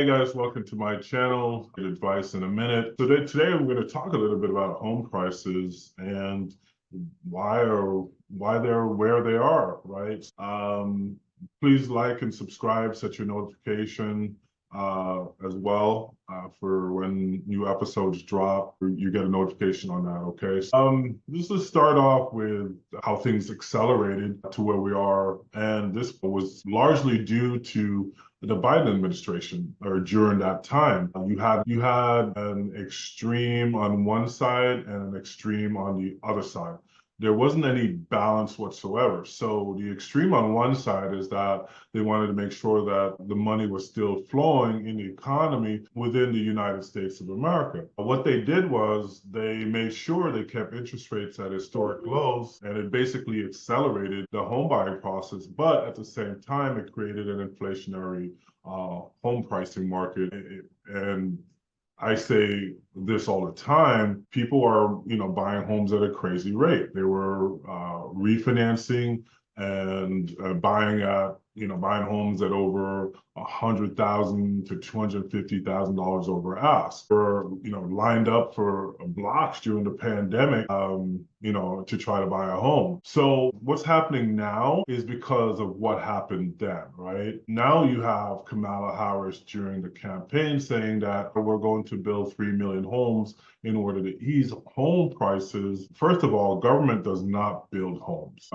Hey guys, welcome to my channel. Get advice in a minute. Today I'm going to talk a little bit about home prices and why they're where they are, right? Please like and subscribe, set your notification as well for when new episodes drop. You get a notification on that, okay? Just to start off with how things accelerated to where we are, and this was largely due to the Biden administration, or during that time. You had an extreme on one side and an extreme on the other side. There wasn't any balance whatsoever. So the extreme on one side is that they wanted to make sure that the money was still flowing in the economy within the United States of America. What they did was they made sure they kept interest rates at historic lows, and it basically accelerated the home buying process. But at the same time, it created an inflationary home pricing market. And I say this all the time, people are, buying homes at a crazy rate. They were refinancing and buying homes at over $100,000 to $250,000 over ask. Or, lined up for blocks during the pandemic, to try to buy a home. So what's happening now is because of what happened then, right? Now you have Kamala Harris during the campaign saying that we're going to build 3 million homes in order to ease home prices. First of all, government does not build homes.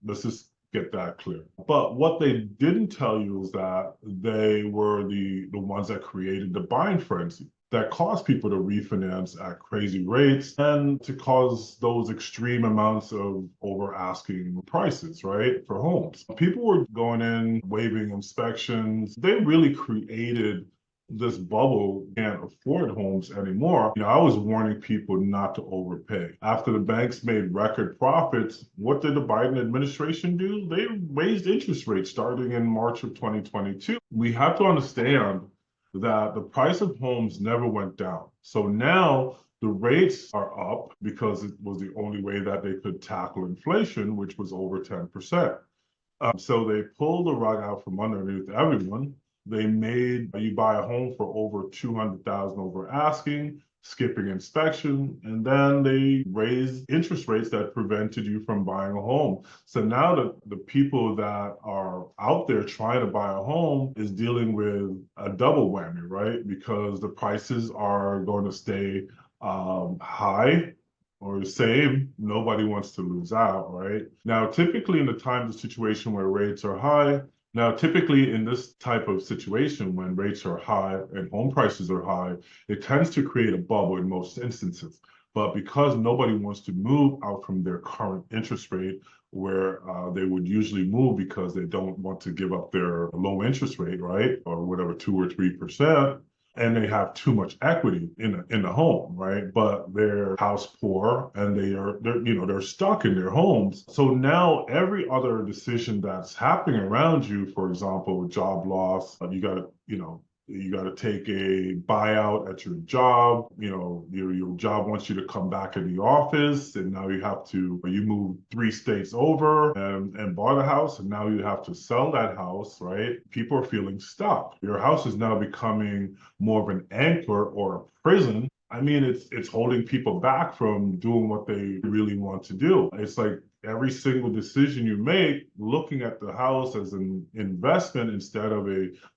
Let's just get that clear. But what they didn't tell you is that they were the ones that created the buying frenzy that caused people to refinance at crazy rates and to cause those extreme amounts of over asking prices, right, for homes. People were going in, waiving inspections. They really created this bubble. Can't afford homes anymore. I was warning people not to overpay. After the banks made record profits, what did the Biden administration do? They raised interest rates starting in March of 2022. We have to understand that the price of homes never went down. So now the rates are up because it was the only way that they could tackle inflation, which was over 10%. So they pulled the rug out from underneath everyone. They made you buy a home for over $200,000 over asking, skipping inspection, and then they raised interest rates that prevented you from buying a home. So now the people that are out there trying to buy a home is dealing with a double whammy, right? Because the prices are going to stay high or the same. Nobody wants to lose out, right? Now, typically in the times of situation where rates are high, now, typically in this type of situation, when rates are high and home prices are high, it tends to create a bubble in most instances. But because nobody wants to move out from their current interest rate, where they would usually move because they don't want to give up their low interest rate, right, or whatever, 2 or 3%, and they have too much equity in the home, right? But they're house poor and they're stuck in their homes. So now every other decision that's happening around you, for example, job loss, you got to take a buyout at your job. Your job wants you to come back in the office, and now you move 3 states over and bought a house, and now you have to sell that house, right? People are feeling stuck. Your house is now becoming more of an anchor or a prison. I mean, it's holding people back from doing what they really want to do. It's like every single decision you make, looking at the house as an investment instead of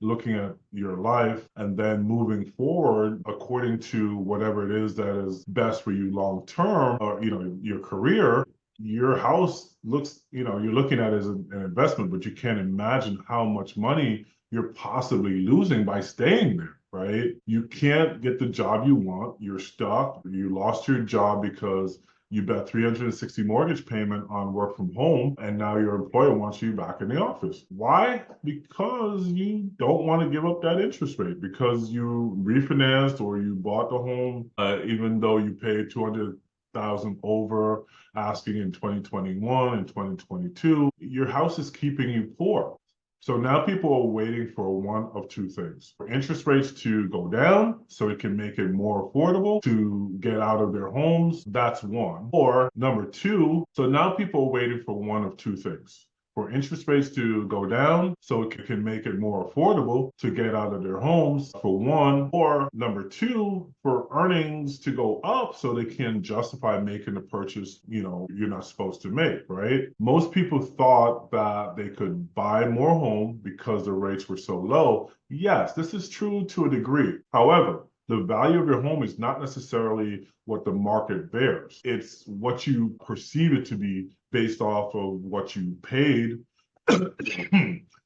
looking at your life and then moving forward according to whatever it is that is best for you long term, or your career. Your house looks, you're looking at it as an investment, but you can't imagine how much money you're possibly losing by staying there. Right? You can't get the job you want. You're stuck. You lost your job because you bet 360 mortgage payment on work from home, and now your employer wants you back in the office. Why? Because you don't want to give up that interest rate, because you refinanced or you bought the home, even though you paid 200,000 over asking in 2021 and 2022. Your house is keeping you poor. So now people are waiting for one of two things: for interest rates to go down so it can make it more affordable to get out of their homes. That's one. Or number two, so now people are waiting for one of two things: for interest rates to go down so it can make it more affordable to get out of their homes, for one, or number two, for earnings to go up so they can justify making the purchase, you're not supposed to make, right? Most people thought that they could buy more home because the rates were so low. Yes, this is true to a degree. However, the value of your home is not necessarily what the market bears. It's what you perceive it to be based off of what you paid.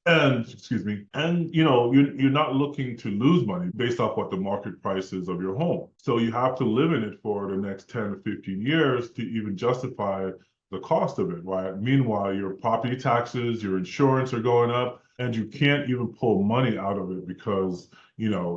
And excuse me, and you're not looking to lose money based off what the market price is of your home. So you have to live in it for the next 10 to 15 years to even justify the cost of it, right? Meanwhile, your property taxes, your insurance are going up, and you can't even pull money out of it because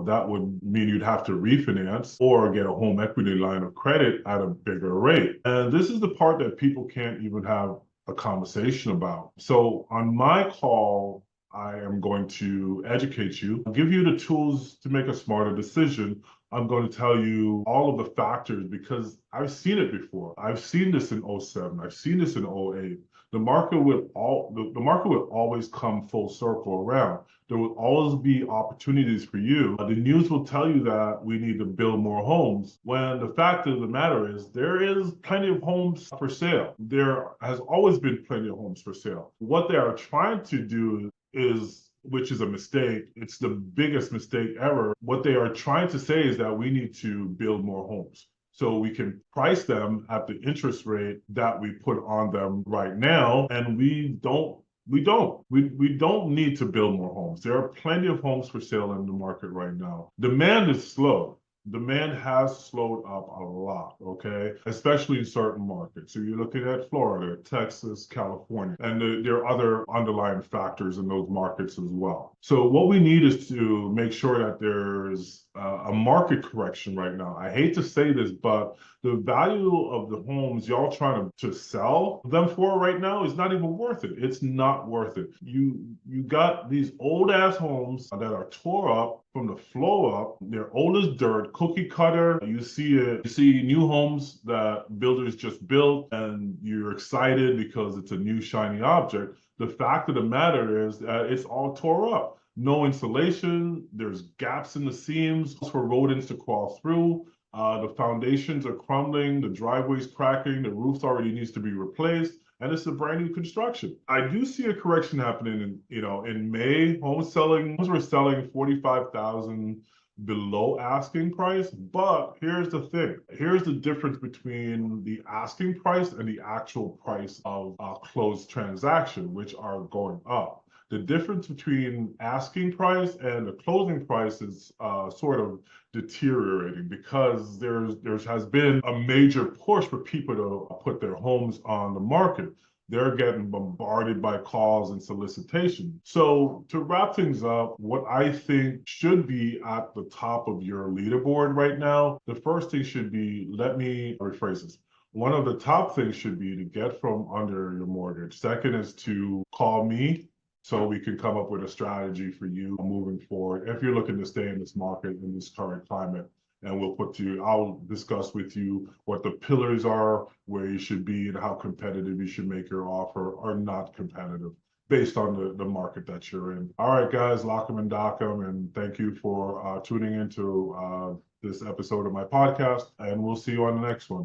that would mean you'd have to refinance or get a home equity line of credit at a bigger rate. And this is the part that people can't even have a conversation about. So on my call, I am going to educate you, give you the tools to make a smarter decision. I'm going to tell you all of the factors because I've seen it before. I've seen this in '07. I've seen this in '08. The market will always come full circle around. There will always be opportunities for you. The news will tell you that we need to build more homes, when the fact of the matter is there is plenty of homes for sale. There has always been plenty of homes for sale. What they are trying to do which is a mistake. It's the biggest mistake ever. What they are trying to say is that we need to build more homes so we can price them at the interest rate that we put on them right now. And we don't need to build more homes. There are plenty of homes for sale in the market right now. Demand is slow. Demand has slowed up a lot, okay? Especially in certain markets. So you're looking at Florida, Texas, California, and there are other underlying factors in those markets as well. So what we need is to make sure that there's a market correction right now. I hate to say this, but the value of the homes y'all trying to sell them for right now is not even worth it. It's not worth it. You got these old ass homes that are tore up from the flow up. They're old as dirt, cookie cutter. You see new homes that builders just built, and you're excited because it's a new shiny object. The fact of the matter is that it's all tore up. No insulation. There's gaps in the seams for rodents to crawl through. The foundations are crumbling, the driveway's cracking, the roof already needs to be replaced, and it's a brand new construction. I do see a correction happening in May. Homes were selling 45,000 below asking price, but here's the thing. Here's the difference between the asking price and the actual price of a closed transaction, which are going up. The difference between asking price and the closing price is sort of deteriorating because there has been a major push for people to put their homes on the market. They're getting bombarded by calls and solicitation. So to wrap things up, what I think should be at the top of your leaderboard right now, the first thing should be, let me rephrase this. One of the top things should be to get from under your mortgage. Second is to call me so we can come up with a strategy for you moving forward if you're looking to stay in this market in this current climate. And I'll discuss with you what the pillars are, where you should be, and how competitive you should make your offer or not competitive based on the market that you're in. All right, guys, lock 'em and dock 'em, and thank you for tuning into this episode of my podcast, and we'll see you on the next one.